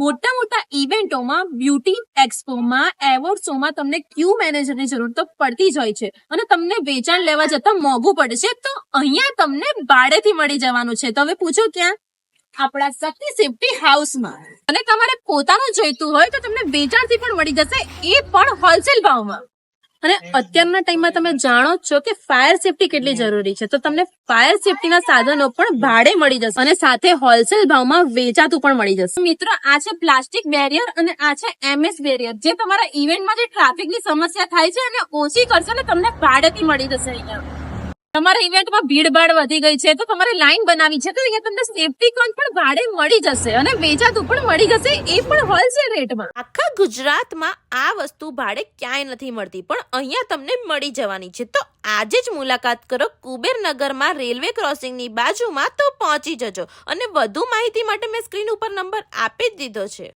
મોટા મોટા ઇવેન્ટોમાં, beauty એક્સપોમાં, award શોમાં તમને ક્યુ મેનેજરની જરૂર તો પડતી જ હોય છે અને તમને વેચાણ લેવા જતા મોંઘું પડશે, તો અહીંયા તમને ભાડેથી મળી જવાનું છે. તો હવે પૂછો ક્યાં? આપણા શક્તિ સેફ્ટી હાઉસમાં. અને તમારે પોતાનું જોઈતું હોય તો તમને વેચાણથી પણ મળી જશે, એ પણ હોલસેલ ભાવમાં. અને અત્યારના ટાઈમમાં તમે જાણો જ છો કે ફાયર સેફ્ટી કેટલી જરૂરી છે, તો તમને ફાયર સેફ્ટીના સાધનો પણ ભાડે મળી જશે અને સાથે હોલસેલ ભાવમાં વેચાતું પણ મળી જશે. મિત્રો, આ છે પ્લાસ્ટિક બેરિયર અને આ છે MS બેરિયર, જે તમારા ઇવેન્ટમાં જે ટ્રાફિકની સમસ્યા થાય છે અને ઓછી કરશે અને તમને ભાડેથી મળી જશે. અહીંયા તમારા ઇવેન્ટમાં ભીડભાડ વધી ગઈ છે તો તમારે લાઈન બનાવી છે, તો અહીંયા તમને સેફ્ટી કોન પણ ભાડે મળી જશે અને વેચાતું પણ મળી જશે, એ પણ હોલસેલ રેટમાં. આખા ગુજરાતમાં આ વસ્તુ ભાડે ક્યાંય નથી મળતી, પણ અહીંયા તમને મળી જવાની છે. તો આજે જ મુલાકાત કરો કુબેરનગરમાં રેલવે ક્રોસિંગની બાજુમાં, તો પહોંચી જજો. અને વધુ માહિતી માટે મેં સ્ક્રીન ઉપર નંબર આપી જ દીધો છે.